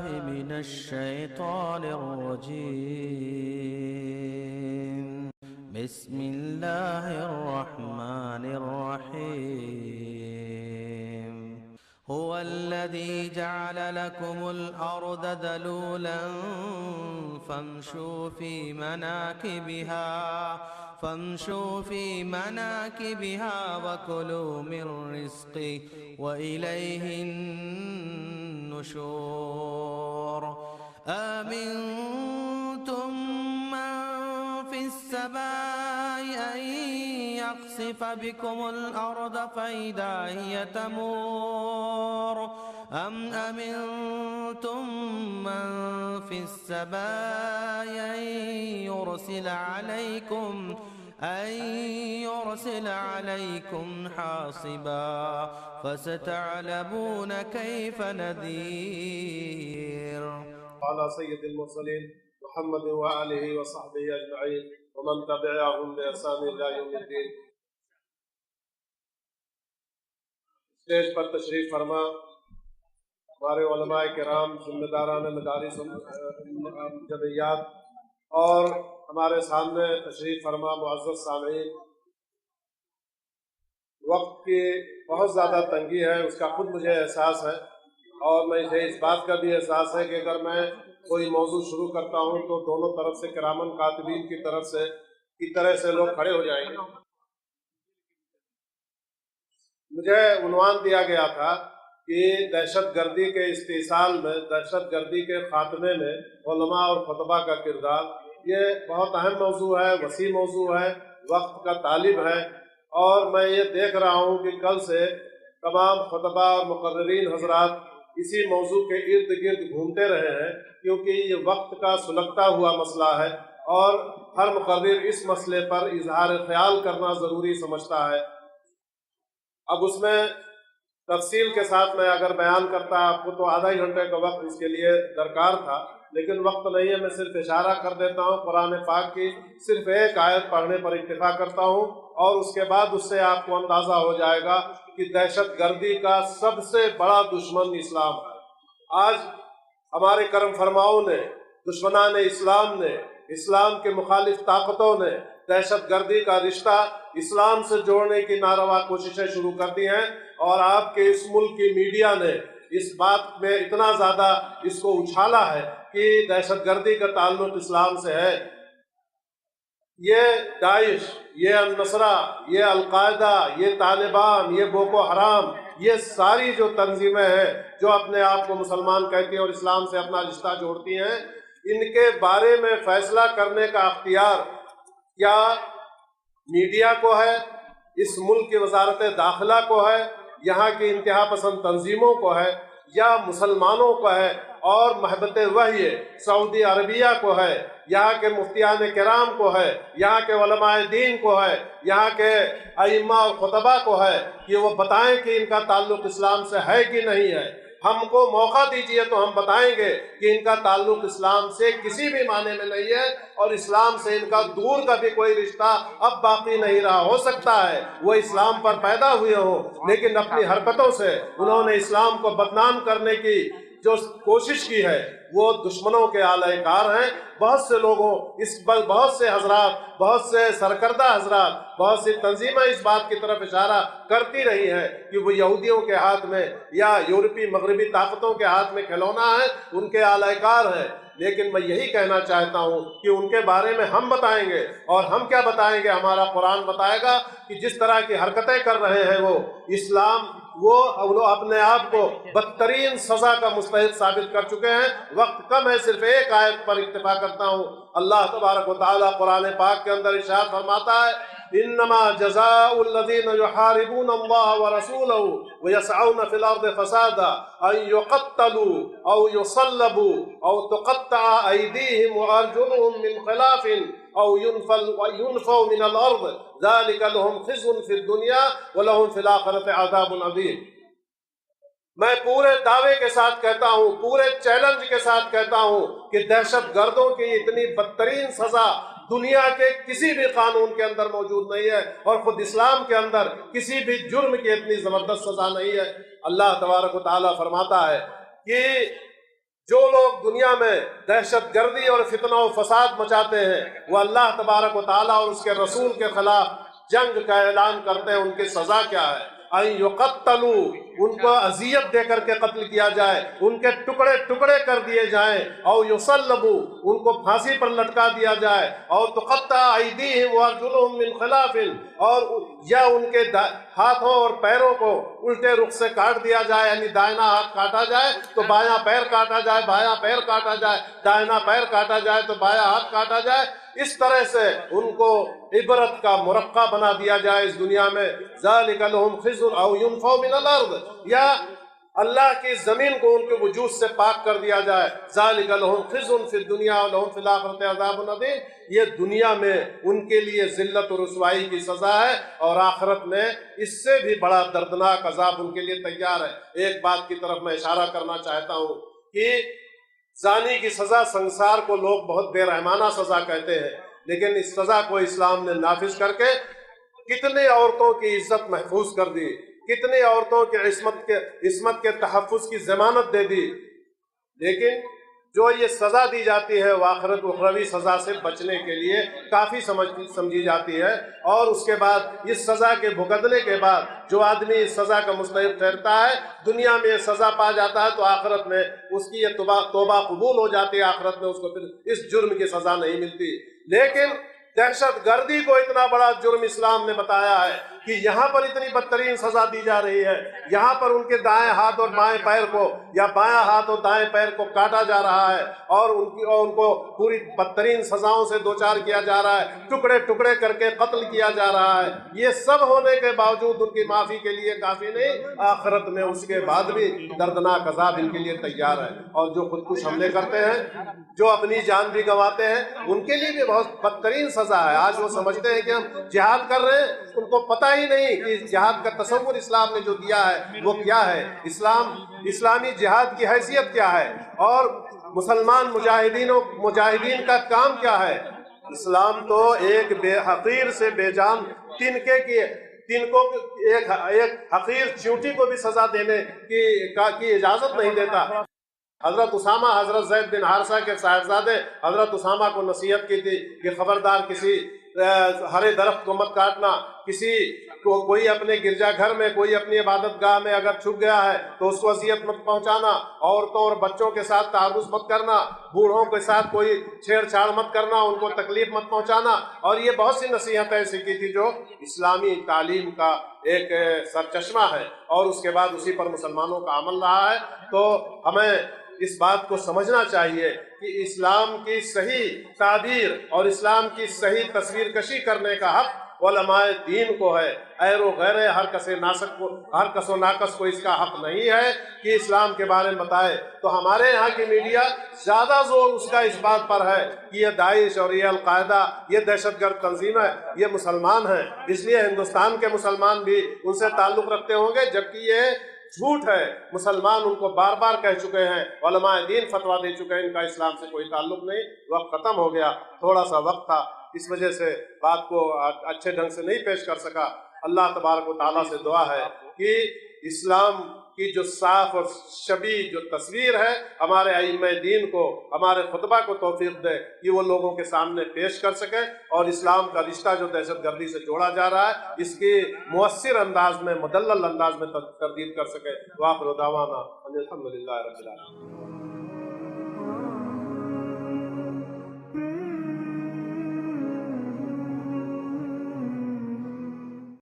من الشيطان الرجيم. بسم الله الرحمن الرحيم. هو الذي جعل لكم الأرض ذلولا فامشوا في مناكبها وكلوا من رزقه وإليه النشور. آمنتم من في السماء أن يخسف بكم الأرض فإذا هي تمور أم أمنتم من في السماء أن يرسل عليكم حاصبا فستعلمون كيف نذير. على سيد المرسلين محمد وآله وصحبه أجمعين ومن تبعهم بإحسان إلى يوم الدين. اسٹیج پر تشریف فرما ہمارے علماء کرام، ذمہ داران مدارس جمعیات اور ہمارے سامنے تشریف فرما معزز سامعین. وقت کی بہت زیادہ تنگی ہے، اس کا خود مجھے احساس ہے، اور مجھے اس بات کا بھی احساس ہے کہ اگر میں کوئی موضوع شروع کرتا ہوں تو دونوں طرف سے کرامن کاتبین کی طرف سے کی طرح سے لوگ کھڑے ہو جائیں گے. مجھے عنوان دیا گیا تھا کہ دہشت گردی کے استحصال میں، دہشت گردی کے خاتمے میں علماء اور خطبہ کا کردار. یہ بہت اہم موضوع ہے، وسیع موضوع ہے، وقت کا طالب ہے، اور میں یہ دیکھ رہا ہوں کہ کل سے تمام خطبہ اور مقررین حضرات اسی موضوع کے ارد گرد گھومتے رہے ہیں، کیونکہ یہ وقت کا سلگتا ہوا مسئلہ ہے اور ہر مقرر اس مسئلے پر اظہار خیال کرنا ضروری سمجھتا ہے. اب اس میں تفصیل کے ساتھ میں اگر بیان کرتا آپ کو تو آدھا ہی گھنٹے کا وقت اس کے لیے درکار تھا، لیکن وقت نہیں ہے. میں صرف اشارہ کر دیتا ہوں. قرآن پاک کی صرف ایک آیت پڑھنے پر اکتفا کرتا ہوں، اور اس کے بعد اس سے آپ کو اندازہ ہو جائے گا کہ دہشت گردی کا سب سے بڑا دشمن اسلام ہے. آج ہمارے کرم فرماؤں نے، دشمنان اسلام نے، اسلام کے مخالف طاقتوں نے دہشت گردی کا رشتہ اسلام سے جوڑنے کی ناروا کوششیں شروع کر دی ہیں، اور آپ کے اس ملک کی میڈیا نے اس بات میں اتنا زیادہ اس کو اچھالا ہے کہ دہشت گردی کا تعلق اسلام سے ہے. یہ داعش، یہ النصرہ، یہ القاعدہ، یہ طالبان، یہ بوکو حرام، یہ ساری جو تنظیمیں ہیں جو اپنے آپ کو مسلمان کہتی ہیں اور اسلام سے اپنا رشتہ جوڑتی ہیں، ان کے بارے میں فیصلہ کرنے کا اختیار کیا میڈیا کو ہے، اس ملک کی وزارت داخلہ کو ہے، یہاں کی انتہا پسند تنظیموں کو ہے، یا مسلمانوں کو ہے اور محبت وحی سعودی عربیہ کو ہے، یہاں کے مفتیان کرام کو ہے، یہاں کے علماء دین کو ہے، یہاں کے ائمہ اور خطبہ کو ہے کہ وہ بتائیں کہ ان کا تعلق اسلام سے ہے کہ نہیں ہے. ہم کو موقع دیجئے تو ہم بتائیں گے کہ ان کا تعلق اسلام سے کسی بھی معنی میں نہیں ہے، اور اسلام سے ان کا دور کا بھی کوئی رشتہ اب باقی نہیں رہا. ہو سکتا ہے وہ اسلام پر پیدا ہوئے ہوں، لیکن اپنی حرکتوں سے انہوں نے اسلام کو بدنام کرنے کی جو کوشش کی ہے وہ دشمنوں کے آلہ کار ہیں. بہت سے لوگوں بہت سے حضرات، بہت سے سرکردہ حضرات، بہت سی تنظیمیں اس بات کی طرف اشارہ کرتی رہی ہیں کہ وہ یہودیوں کے ہاتھ میں یا یورپی مغربی طاقتوں کے ہاتھ میں کھلونا ہے، ان کے آلہ کار ہیں. لیکن میں یہی کہنا چاہتا ہوں کہ ان کے بارے میں ہم بتائیں گے، اور ہم کیا بتائیں گے؟ ہمارا قرآن بتائے گا کہ جس طرح کی حرکتیں کر رہے ہیں وہ اسلام، وہ اپنے آپ کو بدترین سزا کا مستحق ثابت کر چکے ہیں. وقت کم ہے، صرف ایک آیت پر اکتفا کرتا ہوں. اللہ تبارک و تعالیٰ قرآن پاک کے اندر ارشاد فرماتا ہے: انما جزاء الذين يحاربون الله ورسوله ويسعون في الارض فسادا ان يقتلوا او يصلبوا او تقطع ايديهم وارجلهم من خلاف او ينفوا من الارض ذلك لهم خزي في الدنيا ولهم في الاخره عذاب عظيم. میں پورے دعوے کے ساتھ کہتا ہوں، پورے چیلنج کے ساتھ کہتا ہوں کہ دہشت گردوں کی اتنی بدترین سزا دنیا کے کسی بھی قانون کے اندر موجود نہیں ہے، اور خود اسلام کے اندر کسی بھی جرم کی اتنی زبردست سزا نہیں ہے. اللہ تبارک و تعالیٰ فرماتا ہے کہ جو لوگ دنیا میں دہشت گردی اور فتنہ و فساد مچاتے ہیں وہ اللہ تبارک و تعالیٰ اور اس کے رسول کے خلاف جنگ کا اعلان کرتے ہیں، ان کی سزا کیا ہے؟ ان یقتلوا، ان کو اذیت دے کر کے قتل کیا جائے، ان کے ٹکڑے ٹکڑے کر دیے جائیں، او یصلبوا، ان کو پھانسی پر لٹکا دیا جائے، او تقطع ایدیہم وارجلہم من خلاف، اور یا ان کے ہاتھوں اور پیروں کو الٹے رخ سے کاٹ دیا جائے، یعنی دائنا ہاتھ کاٹا جائے تو بایاں پیر کاٹا جائے، بایاں پیر کاٹا جائے، دائنا پیر کاٹا جائے تو بایاں ہاتھ کاٹا جائے، اس طرح سے ان کو عبرت کا مرقع بنا دیا جائے اس دنیا میں۔ ذالک لہم خزی او ینفوا من الارض، یا اللہ کی زمین کو ان کے وجود سے پاک کر دیا جائے۔ ذالک لہم خزی فی الدنیا ولہم فی الآخرۃ عذاب عظیم، یہ دنیا میں ان کے لیے ذلت و رسوائی کی سزا ہے، اور آخرت میں اس سے بھی بڑا دردناک عذاب ان کے لیے تیار ہے۔ ایک بات کی طرف میں اشارہ کرنا چاہتا ہوں کہ زانی کی سزا سنسار کو لوگ بہت بے رحمانہ سزا کہتے ہیں، لیکن اس سزا کو اسلام نے نافذ کر کے کتنے عورتوں کی عزت محفوظ کر دی، کتنے عورتوں کی عصمت کے تحفظ کی ضمانت دے دی، لیکن جو یہ سزا دی جاتی ہے وہ آخرت اخروی سزا سے بچنے کے لیے کافی سمجھی جاتی ہے، اور اس کے بعد اس سزا کے بھگتنے کے بعد جو آدمی اس سزا کا مستحق ٹھہرتا ہے، دنیا میں یہ سزا پا جاتا ہے تو آخرت میں اس کی یہ توبہ قبول ہو جاتی ہے، آخرت میں اس کو پھر اس جرم کی سزا نہیں ملتی۔ لیکن دہشت گردی کو اتنا بڑا جرم اسلام نے بتایا ہے کہ یہاں پر اتنی بدترین سزا دی جا رہی ہے، یہاں پر ان کے دائیں ہاتھ اور بائیں پیر کو یا بایاں ہاتھ اور دائیں پیر کو کاٹا جا رہا ہے، اور ان کو پوری بدترین سزاؤں سے دوچار کیا جا رہا ہے، ٹکڑے ٹکڑے کر کے قتل کیا جا رہا ہے۔ یہ سب ہونے کے باوجود ان کی معافی کے لیے کافی نہیں، آخرت میں اس کے بعد بھی دردناک عذاب ان کے لیے تیار ہے۔ اور جو خودکش حملے کرتے ہیں، جو اپنی جان بھی گنواتے ہیں، ان کے لیے بھی بہت بدترین سزا ہے۔ آج وہ سمجھتے ہیں کہ ہم جہاد کر رہے ہیں، ان کو پتہ ہی نہیں کہ جہاد کا تصور اسلام نے جو دیا ہے وہ کیا ہے، اسلامی جہاد کی حیثیت کیا ہے، اور مسلمان مجاہدین کا کام کیا ہے۔ اسلام تو ایک بے حقیر سے بے جان تنکوں ایک حقیر چیونٹی کو بھی سزا دینے کی اجازت نہیں دیتا۔ حضرت اسامہ حضرت زید بن حارثہ کے صاحبزادے حضرت اسامہ کو نصیحت کی تھی کہ خبردار کسی ہرے درخت کو مت کاٹنا، کسی کو کوئی اپنے گرجا گھر میں کوئی اپنی عبادت گاہ میں اگر چھپ گیا ہے تو اس کو اذیت مت پہنچانا، عورتوں اور بچوں کے ساتھ تعرض مت کرنا، بوڑھوں کے ساتھ کوئی چھیڑ چھاڑ مت کرنا، ان کو تکلیف مت پہنچانا، اور یہ بہت سی نصیحتیں ایسی کی تھی جو اسلامی تعلیم کا ایک سرچشمہ ہے، اور اس کے بعد اسی پر مسلمانوں کا عمل رہا ہے۔ تو ہمیں اس بات کو سمجھنا چاہیے کہ اسلام کی صحیح تعبیر اور اسلام کی صحیح تصویر کشی کرنے کا حق علماء دین کو ہے، غیر و غیر ہر کس و ناقص کو اس کا حق نہیں ہے کہ اسلام کے بارے میں بتائے۔ تو ہمارے یہاں کی میڈیا زیادہ زور اس کا اس بات پر ہے کہ یہ داعش اور یہ القاعدہ، یہ دہشت گرد تنظیم ہے، یہ مسلمان ہیں، اس لیے ہندوستان کے مسلمان بھی ان سے تعلق رکھتے ہوں گے، جبکہ یہ جھوٹ ہے۔ مسلمان ان کو بار بار کہہ چکے ہیں، علماء دین فتویٰ دے چکے ہیں، ان کا اسلام سے کوئی تعلق نہیں۔ وقت ختم ہو گیا، تھوڑا سا وقت تھا، اس وجہ سے بات کو اچھے ڈھنگ سے نہیں پیش کر سکا۔ اللہ تبارک و تعالیٰ سے دعا ہے کہ اسلام کی جو صاف اور شبیہ جو تصویر ہے ہمارے ائمہ دین کو، ہمارے خطبہ کو توفیق دے کہ وہ لوگوں کے سامنے پیش کر سکیں، اور اسلام کا رشتہ جو دہشت گردی سے جوڑا جا رہا ہے اس کی مؤثر انداز میں، مدلل انداز میں تردید کر سکے۔ وآخر دعوانا الحمدللہ رب العالمین۔